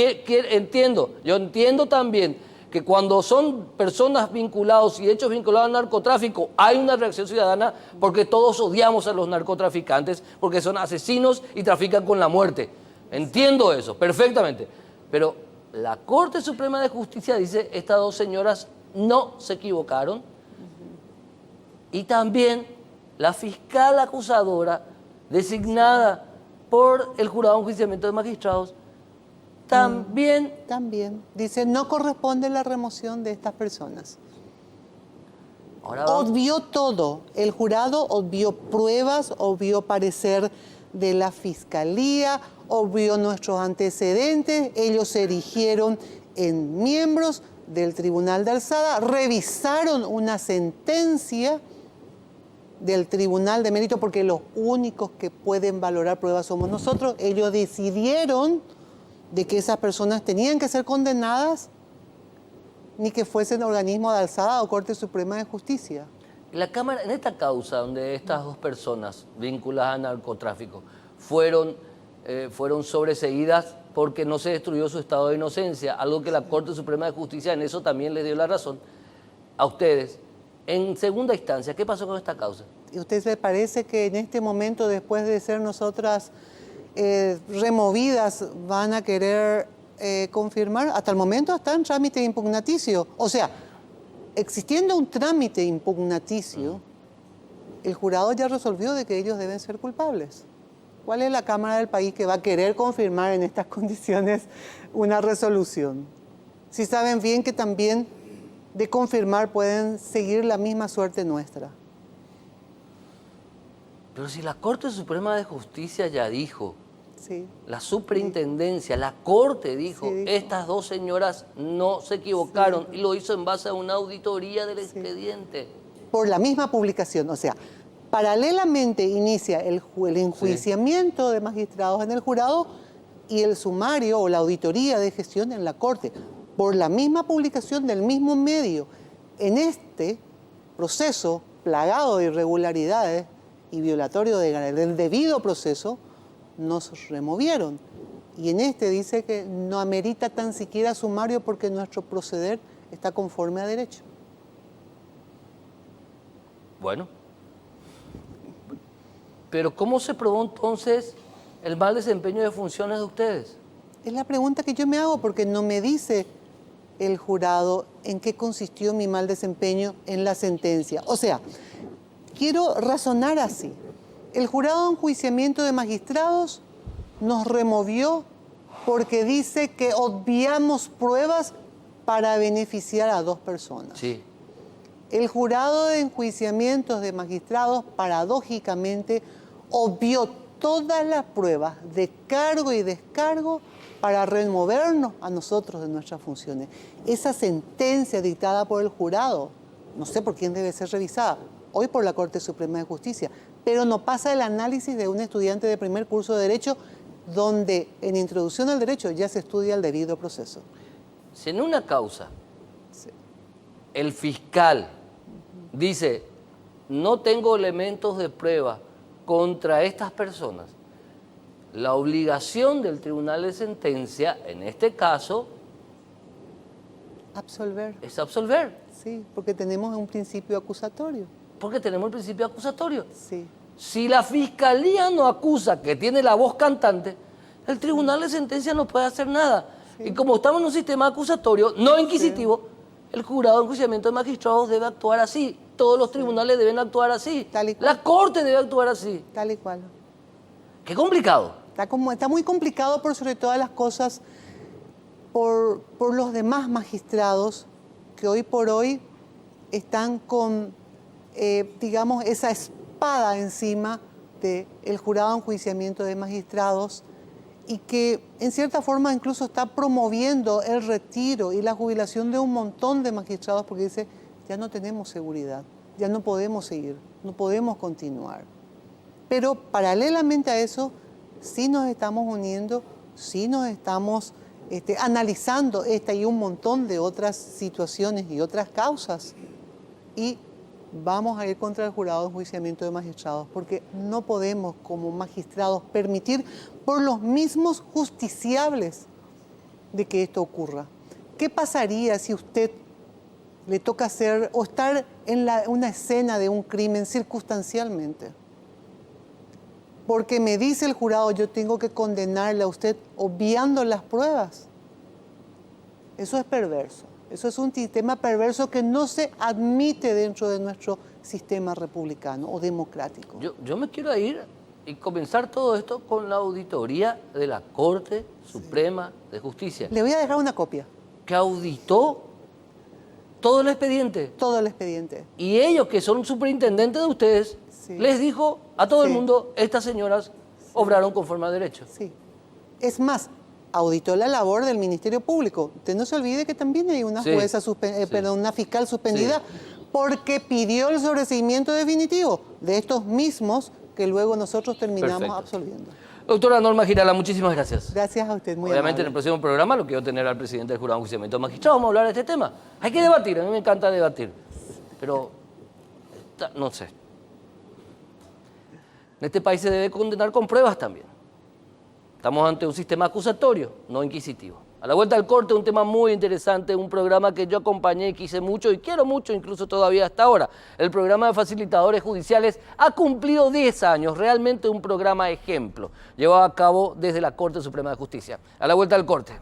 yo entiendo también que cuando son personas vinculadas y hechos vinculados al narcotráfico, hay una reacción ciudadana porque todos odiamos a los narcotraficantes, porque son asesinos y trafican con la muerte. Entiendo eso, perfectamente. Pero la Corte Suprema de Justicia dice, estas dos señoras no se equivocaron. Y también la fiscal acusadora, designada por el jurado de enjuiciamiento de magistrados, también Dice, no corresponde la remoción de estas personas. ahora vamos. Obvió todo. El jurado obvió pruebas, obvió parecer de la fiscalía, obvió nuestros antecedentes. Ellos se erigieron en miembros del Tribunal de Alzada, revisaron una sentencia del Tribunal de Mérito, porque los únicos que pueden valorar pruebas somos nosotros. Ellos decidieron de que esas personas tenían que ser condenadas, ni que fuesen organismo de alzada o Corte Suprema de Justicia. La Cámara, en esta causa donde estas dos personas vinculadas al narcotráfico fueron sobreseídas porque no se destruyó su estado de inocencia, algo que la Corte Suprema de Justicia en eso también les dio la razón a ustedes. En segunda instancia, ¿qué pasó con esta causa? ¿Y a usted le parece que en este momento, después de ser nosotras removidas, van a querer confirmar? Hasta el momento está en trámite impugnaticio. O sea, existiendo un trámite impugnaticio, el jurado ya resolvió de que ellos deben ser culpables. ¿Cuál es la Cámara del país que va a querer confirmar en estas condiciones una resolución? Si saben bien que también de confirmar pueden seguir la misma suerte nuestra. Pero si la Corte Suprema de Justicia ya dijo, Sí. la superintendencia, la Corte dijo, Sí, dijo. estas dos señoras no se equivocaron, y lo hizo en base a una auditoría del expediente. Por la misma publicación, o sea, Paralelamente inicia el enjuiciamiento de magistrados en el jurado y el sumario o la auditoría de gestión en la Corte, por la misma publicación del mismo medio. En este proceso plagado de irregularidades y violatorio del debido proceso, nos removieron. Y en este dice que no amerita tan siquiera sumario porque nuestro proceder está conforme a derecho. Bueno. Pero ¿cómo se probó entonces el mal desempeño de funciones de ustedes? Es la pregunta que yo me hago porque no me dice el jurado en qué consistió mi mal desempeño en la sentencia. O sea, quiero razonar así. El jurado de enjuiciamiento de magistrados nos removió porque dice que obviamos pruebas para beneficiar a 2 personas. Sí. El jurado de enjuiciamientos de magistrados, paradójicamente, obvió todas las pruebas de cargo y descargo para removernos a nosotros de nuestras funciones. Esa sentencia dictada por el jurado, no sé por quién debe ser revisada, hoy por la Corte Suprema de Justicia, pero no pasa el análisis de un estudiante de primer curso de Derecho, donde en Introducción al Derecho ya se estudia el debido proceso. Si en una causa el fiscal dice, no tengo elementos de prueba contra estas personas, la obligación del tribunal de sentencia, en este caso, Absolver. es absolver. Sí, porque tenemos un principio acusatorio. Porque tenemos el principio acusatorio. Sí. Si la fiscalía no acusa que tiene la voz cantante, el tribunal de sentencia no puede hacer nada. Sí. Y como estamos en un sistema acusatorio, no inquisitivo, el jurado de enjuiciamiento de magistrados debe actuar así. Todos los tribunales deben actuar así. Tal y cual. La Corte debe actuar así. Tal y cual. Qué complicado. Está muy complicado por sobre todas las cosas, por los demás magistrados que hoy por hoy están con, digamos, esa espada encima del jurado de enjuiciamiento de magistrados y que en cierta forma incluso está promoviendo el retiro y la jubilación de un montón de magistrados porque dice, ya no tenemos seguridad, ya no podemos seguir, no podemos continuar. Pero paralelamente a eso, sí nos estamos uniendo, sí nos estamos analizando esta y un montón de otras situaciones y otras causas. Y vamos a ir contra el jurado de enjuiciamiento de magistrados, porque no podemos como magistrados permitir por los mismos justiciables de que esto ocurra. ¿Qué pasaría si usted le toca hacer o estar en una escena de un crimen circunstancialmente? Porque me dice el jurado, yo tengo que condenarle a usted obviando las pruebas. Eso es perverso. Eso es un sistema perverso que no se admite dentro de nuestro sistema republicano o democrático. Yo me quiero ir y comenzar todo esto con la auditoría de la Corte Suprema de Justicia, Le voy a dejar una copia, que auditó todo el expediente. todo el expediente. Y ellos, que son superintendentes de ustedes, Sí. les dijo a todo el Sí. mundo, estas señoras obraron conforme a derecho. Sí. Es más, auditó la labor del Ministerio Público. Usted no se olvide que también hay una Sí. jueza, perdón, una fiscal suspendida porque pidió el sobreseimiento definitivo de estos mismos que luego nosotros terminamos Perfecto. absolviendo. Doctora Norma Girala, muchísimas gracias. Gracias a usted, muy Obviamente en el amable. próximo programa lo quiero tener al presidente del Jurado de Enjuiciamiento de Magistrados. Vamos a hablar de este tema. Hay que debatir, a mí me encanta debatir. Pero, no sé. En este país se debe condenar con pruebas también. Estamos ante un sistema acusatorio, no inquisitivo. A la vuelta al corte, un tema muy interesante, un programa que yo acompañé y quise mucho y quiero mucho, incluso todavía hasta ahora. El programa de facilitadores judiciales ha cumplido 10 años, realmente un programa ejemplo, llevado a cabo desde la Corte Suprema de Justicia. A la vuelta al corte.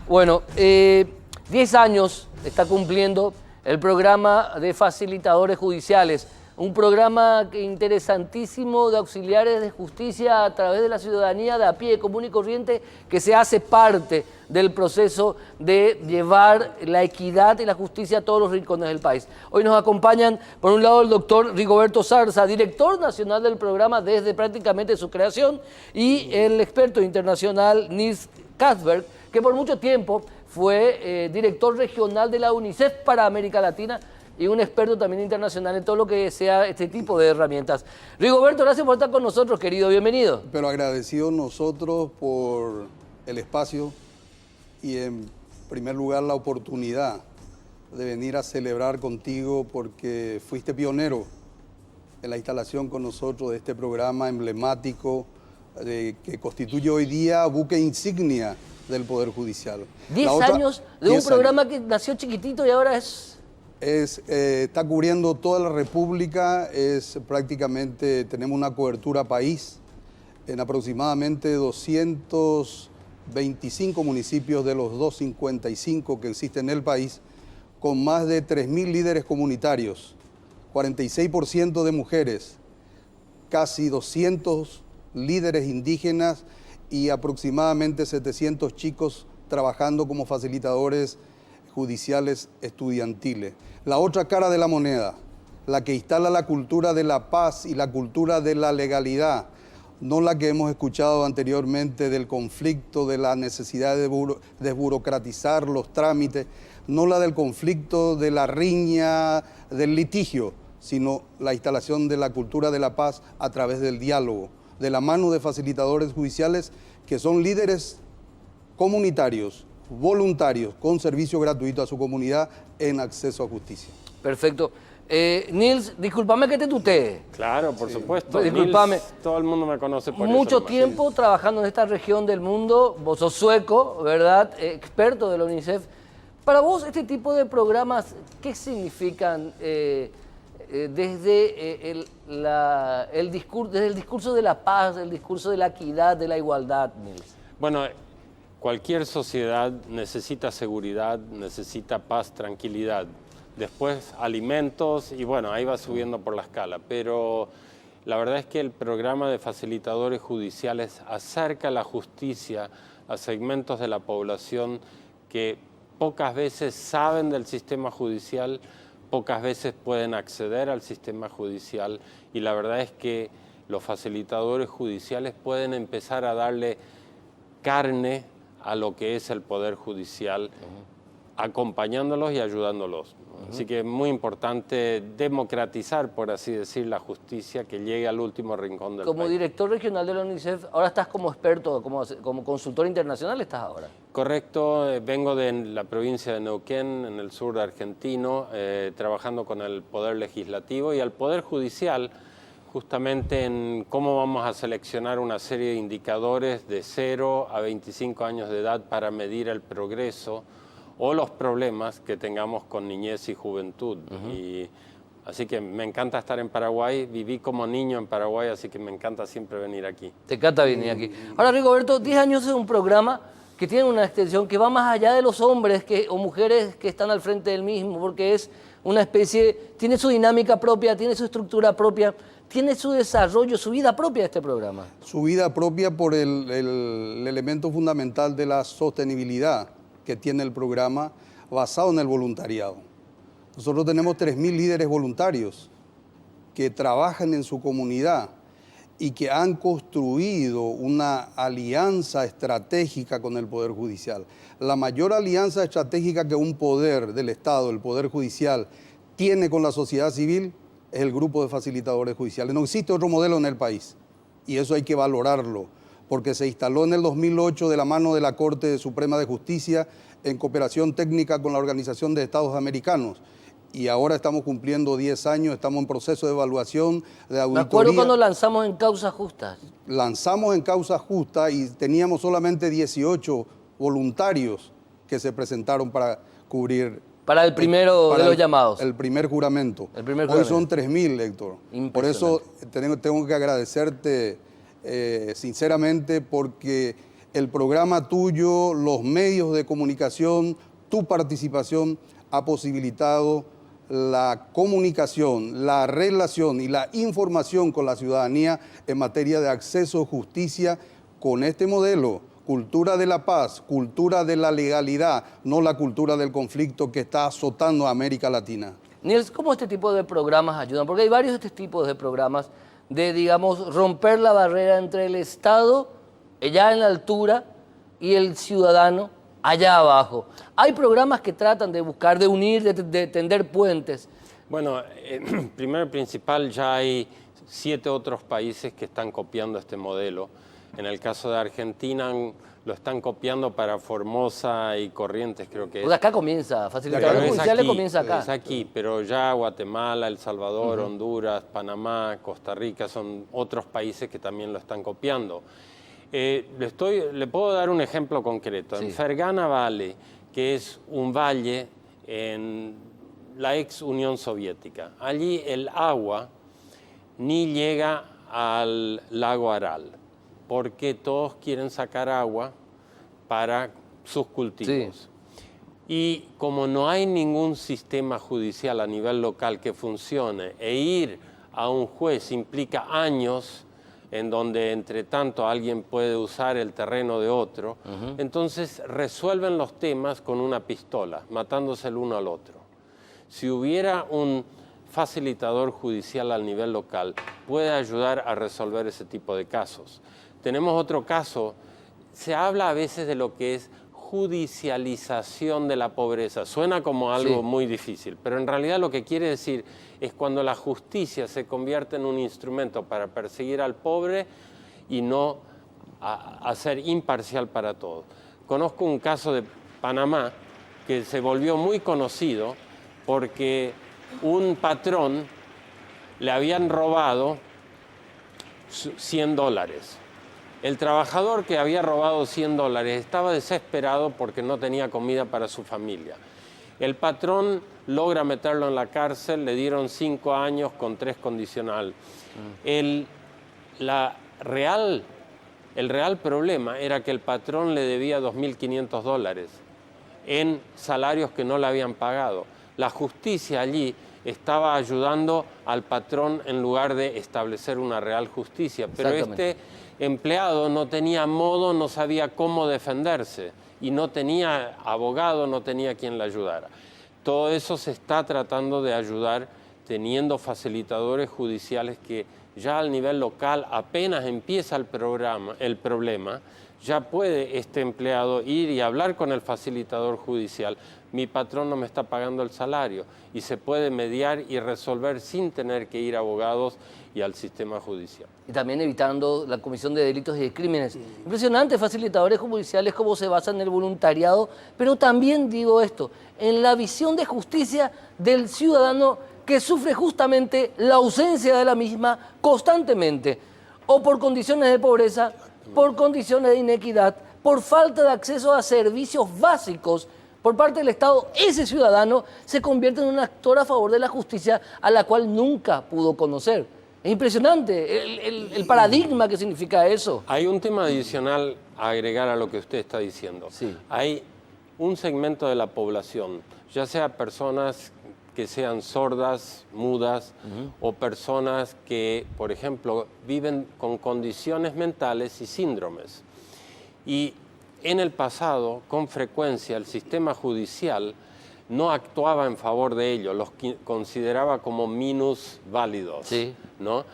Bueno, 10 años está cumpliendo el programa de facilitadores judiciales, un programa interesantísimo de auxiliares de justicia a través de la ciudadanía de a pie, común y corriente, que se hace parte del proceso de llevar la equidad y la justicia a todos los rincones del país. Hoy nos acompañan, por un lado, el doctor Rigoberto Zarza, director nacional del programa desde prácticamente su creación, y el experto internacional Nils Katzberg, que por mucho tiempo fue director regional de la UNICEF para América Latina y un experto también internacional en todo lo que sea este tipo de herramientas. Rigoberto, gracias por estar con nosotros, querido, bienvenido. Pero agradecidos nosotros por el espacio y en primer lugar la oportunidad de venir a celebrar contigo porque fuiste pionero en la instalación con nosotros de este programa emblemático que constituye hoy día buque insignia del Poder Judicial. 10 años de un programa que nació chiquitito y ahora está cubriendo toda la República, prácticamente tenemos una cobertura país en aproximadamente 225 municipios de los 255 que existen en el país, con más de 3.000 líderes comunitarios, 46% de mujeres, casi 200 líderes indígenas y aproximadamente 700 chicos trabajando como facilitadores judiciales estudiantiles. La otra cara de la moneda, la que instala la cultura de la paz y la cultura de la legalidad, no la que hemos escuchado anteriormente del conflicto, de la necesidad de desburocratizar los trámites, no la del conflicto, de la riña, del litigio, sino la instalación de la cultura de la paz a través del diálogo, de la mano de facilitadores judiciales que son líderes comunitarios, voluntarios, con servicio gratuito a su comunidad en acceso a justicia. Perfecto. Nils, discúlpame que te tutee. Claro, por supuesto. Discúlpame. Nils, todo el mundo me conoce por Mucho eso. tiempo trabajando en esta región del mundo. Vos sos sueco, ¿verdad? Experto de la UNICEF. Para vos, este tipo de programas, ¿qué significan desde el discurso de la paz, el discurso de la equidad, de la igualdad, Nils? Bueno, cualquier sociedad necesita seguridad, necesita paz, tranquilidad. Después alimentos y bueno, ahí va subiendo por la escala. Pero la verdad es que el programa de facilitadores judiciales acerca la justicia a segmentos de la población que pocas veces saben del sistema judicial, pocas veces pueden acceder al sistema judicial y la verdad es que los facilitadores judiciales pueden empezar a darle carne a lo que es el Poder Judicial, acompañándolos y ayudándolos. Así que es muy importante democratizar, por así decir, la justicia que llegue al último rincón del país. Como director regional de la UNICEF, ahora estás como experto, como consultor internacional estás ahora. Correcto, vengo de la provincia de Neuquén, en el sur argentino, trabajando con el Poder Legislativo y el Poder Judicial, justamente en cómo vamos a seleccionar una serie de indicadores de 0 a 25 años de edad para medir el progreso o los problemas que tengamos con niñez y juventud. Así que me encanta estar en Paraguay, viví como niño en Paraguay, así que me encanta siempre venir aquí. Te encanta venir aquí. Ahora, Rigoberto, 10 años es un programa que tiene una extensión que va más allá de los hombres o mujeres que están al frente del mismo, porque es una especie, tiene su dinámica propia, tiene su estructura propia, tiene su desarrollo, su vida propia este programa. Su vida propia por el elemento fundamental de la sostenibilidad que tiene el programa basado en el voluntariado. Nosotros tenemos 3.000 líderes voluntarios que trabajan en su comunidad y que han construido una alianza estratégica con el Poder Judicial. La mayor alianza estratégica que un poder del Estado, el Poder Judicial, tiene con la sociedad civil es el grupo de facilitadores judiciales. No existe otro modelo en el país y eso hay que valorarlo, porque se instaló en el 2008 de la mano de la Corte Suprema de Justicia en cooperación técnica con la Organización de Estados Americanos. Y ahora estamos cumpliendo 10 años, estamos en proceso de evaluación, de auditoría. Me acuerdo cuando lanzamos en Causas Justas. Lanzamos en Causas Justas y teníamos solamente 18 voluntarios que se presentaron para cubrir. Para el primero de los llamados. El primer juramento. El primer Hoy juramento. son 3.000, Héctor. Por eso tengo que agradecerte sinceramente porque el programa tuyo, los medios de comunicación, tu participación ha posibilitado la comunicación, la relación y la información con la ciudadanía en materia de acceso, justicia, con este modelo, cultura de la paz, cultura de la legalidad, no la cultura del conflicto que está azotando a América Latina. Niels, ¿cómo este tipo de programas ayudan? Porque hay varios de estos tipos de programas de, digamos, romper la barrera entre el Estado, allá en la altura, y el ciudadano, allá abajo. Hay programas que tratan de buscar, de unir, de tender puentes. Bueno, primero y principal, ya hay 7 otros países que están copiando este modelo. En el caso de Argentina lo están copiando para Formosa y Corrientes, creo que es. Pues acá comienza, facilitadores Pero es judiciales aquí, comienza acá. Es aquí, pero ya Guatemala, El Salvador, Honduras, Panamá, Costa Rica son otros países que también lo están copiando. Le puedo dar un ejemplo concreto. Sí. En Fergana Valley, que es un valle en la ex Unión Soviética, allí el agua ni llega al lago Aral, porque todos quieren sacar agua para sus cultivos. Sí. Y como no hay ningún sistema judicial a nivel local que funcione, e ir a un juez implica años en donde entre tanto alguien puede usar el terreno de otro, entonces resuelven los temas con una pistola, matándose el uno al otro. Si hubiera un facilitador judicial al nivel local, puede ayudar a resolver ese tipo de casos. Tenemos otro caso, se habla a veces de lo que es judicialización de la pobreza. Suena como algo muy difícil, pero en realidad lo que quiere decir es cuando la justicia se convierte en un instrumento para perseguir al pobre y no a ser imparcial para todos. Conozco un caso de Panamá que se volvió muy conocido porque un patrón le habían robado $100. El trabajador que había robado $100 estaba desesperado porque no tenía comida para su familia. El patrón logra meterlo en la cárcel, le dieron 5 años con 3 condicional. El real problema era que el patrón le debía $2.500 en salarios que no le habían pagado. La justicia allí estaba ayudando al patrón en lugar de establecer una real justicia, pero este empleado no tenía modo, no sabía cómo defenderse y no tenía abogado, no tenía quien le ayudara. Todo eso se está tratando de ayudar teniendo facilitadores judiciales que ya al nivel local apenas empieza el problema, ya puede este empleado ir y hablar con el facilitador judicial. Mi patrón no me está pagando el salario y se puede mediar y resolver sin tener que ir a abogados y al sistema judicial. Y también evitando la comisión de delitos y de crímenes. Impresionante, facilitadores judiciales, cómo se basan en el voluntariado, pero también digo esto, en la visión de justicia del ciudadano que sufre justamente la ausencia de la misma constantemente, o por condiciones de pobreza, por condiciones de inequidad, por falta de acceso a servicios básicos por parte del Estado. Ese ciudadano se convierte en un actor a favor de la justicia a la cual nunca pudo conocer. Es impresionante el paradigma que significa eso. Hay un tema adicional a agregar a lo que usted está diciendo. Sí. Hay un segmento de la población, ya sea personas que sean sordas, mudas, o personas que, por ejemplo, viven con condiciones mentales y síndromes. Y en el pasado, con frecuencia, el sistema judicial no actuaba en favor de ellos, los consideraba como minusválidos, ¿no?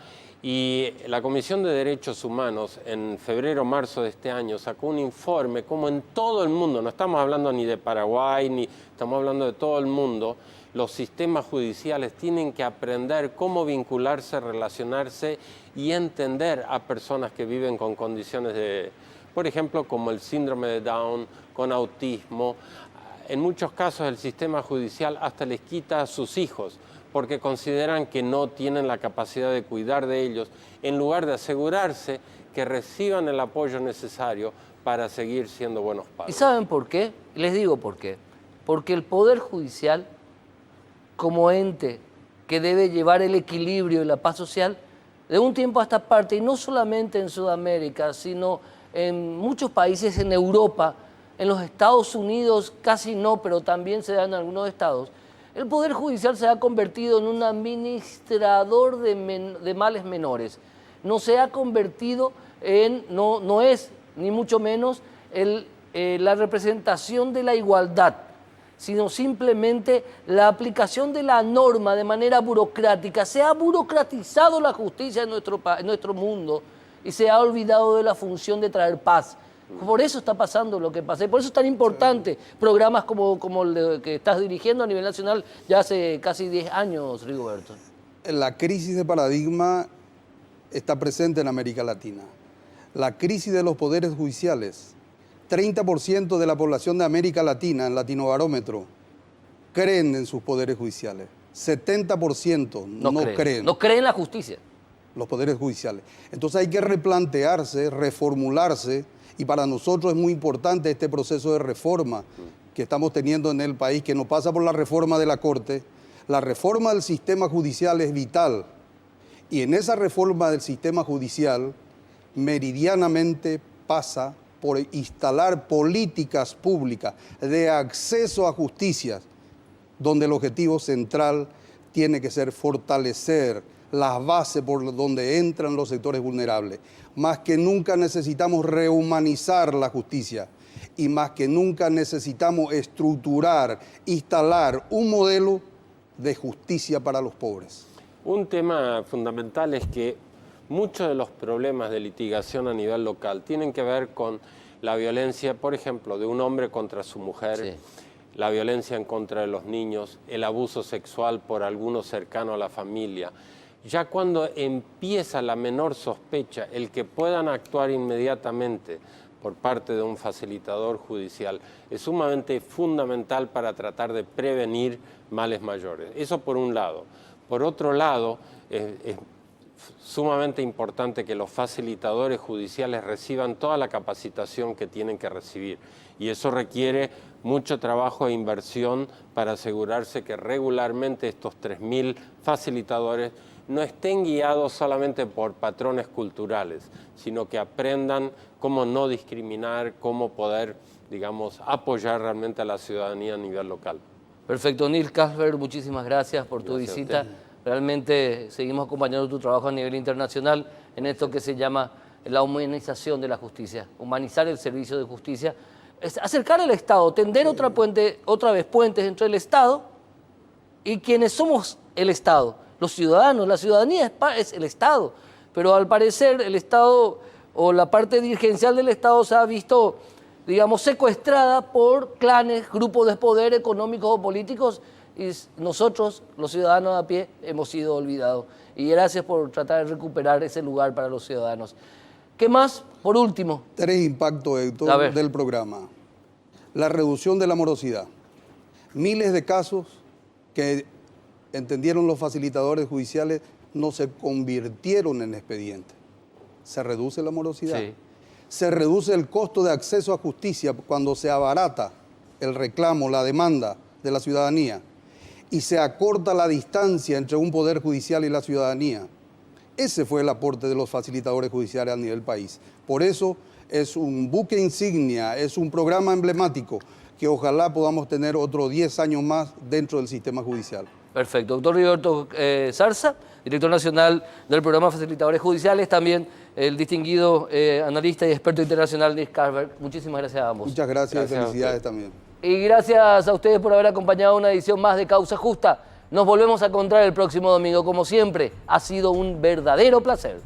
Y la Comisión de Derechos Humanos en febrero-marzo de este año sacó un informe, como en todo el mundo, no estamos hablando ni de Paraguay, ni estamos hablando de todo el mundo, los sistemas judiciales tienen que aprender cómo vincularse, relacionarse y entender a personas que viven con condiciones de, por ejemplo, como el síndrome de Down, con autismo. En muchos casos el sistema judicial hasta les quita a sus hijos porque consideran que no tienen la capacidad de cuidar de ellos, en lugar de asegurarse que reciban el apoyo necesario para seguir siendo buenos padres. ¿Y saben por qué? Les digo por qué. Porque el Poder Judicial, como ente que debe llevar el equilibrio y la paz social, de un tiempo a esta parte, y no solamente en Sudamérica, sino en muchos países en Europa, en los Estados Unidos casi no, pero también se da en algunos estados, El Poder Judicial se ha convertido en un administrador de males menores. No se ha convertido en, no es ni mucho menos la representación de la igualdad, sino simplemente la aplicación de la norma de manera burocrática. Se ha burocratizado la justicia en nuestro mundo y se ha olvidado de la función de traer paz. Por eso está pasando lo que pasa. Y por eso es tan importante programas como el que estás dirigiendo a nivel nacional ya hace casi 10 años, Rigoberto. La crisis de paradigma está presente en América Latina. La crisis de los poderes judiciales. 30% de la población de América Latina, en Latinobarómetro, creen en sus poderes judiciales. 70% no creen. No creen en la justicia. Los poderes judiciales. Entonces hay que replantearse, reformularse, y para nosotros es muy importante este proceso de reforma que estamos teniendo en el país, que no pasa por la reforma de la Corte. La reforma del sistema judicial es vital, y en esa reforma del sistema judicial meridianamente pasa por instalar políticas públicas de acceso a justicia, donde el objetivo central tiene que ser fortalecer las bases por donde entran los sectores vulnerables. Más que nunca necesitamos rehumanizar la justicia, y más que nunca necesitamos estructurar, instalar un modelo de justicia para los pobres. Un tema fundamental es que muchos de los problemas de litigación a nivel local tienen que ver con la violencia, por ejemplo, de un hombre contra su mujer, sí, la violencia en contra de los niños, el abuso sexual por alguno cercano a la familia. Ya cuando empieza la menor sospecha, el que puedan actuar inmediatamente por parte de un facilitador judicial es sumamente fundamental para tratar de prevenir males mayores. Eso por un lado. Por otro lado, es sumamente importante que los facilitadores judiciales reciban toda la capacitación que tienen que recibir, y eso requiere mucho trabajo e inversión para asegurarse que regularmente estos 3.000 facilitadores no estén guiados solamente por patrones culturales, sino que aprendan cómo no discriminar, cómo poder, digamos, apoyar realmente a la ciudadanía a nivel local. Perfecto, Nils Casper, muchísimas gracias por tu visita. Realmente seguimos acompañando tu trabajo a nivel internacional en esto que se llama la humanización de la justicia, humanizar el servicio de justicia, es acercar al Estado, tender otra vez puentes entre el Estado y quienes somos el Estado, los ciudadanos. La ciudadanía es el Estado, pero al parecer el Estado o la parte dirigencial del Estado se ha visto, digamos, secuestrada por clanes, grupos de poder económicos o políticos, y nosotros, los ciudadanos a pie, hemos sido olvidados. Y gracias por tratar de recuperar ese lugar para los ciudadanos. ¿Qué más? Por último. 3 impactos, Héctor, del programa. La reducción de la morosidad. Miles de casos que entendieron los facilitadores judiciales no se convirtieron en expedientes. Se reduce la morosidad. Sí. Se reduce el costo de acceso a justicia cuando se abarata el reclamo, la demanda de la ciudadanía, y se acorta la distancia entre un poder judicial y la ciudadanía. Ese fue el aporte de los facilitadores judiciales a nivel país. Por eso es un buque insignia, es un programa emblemático que ojalá podamos tener otros 10 años más dentro del sistema judicial. Perfecto. Doctor Rigoberto Zarza, director nacional del programa Facilitadores Judiciales, también el distinguido analista y experto internacional Nils Casper. Muchísimas gracias a ambos. Muchas gracias y felicidades también. Y gracias a ustedes por haber acompañado una edición más de Causa Justa. Nos volvemos a encontrar el próximo domingo. Como siempre, ha sido un verdadero placer.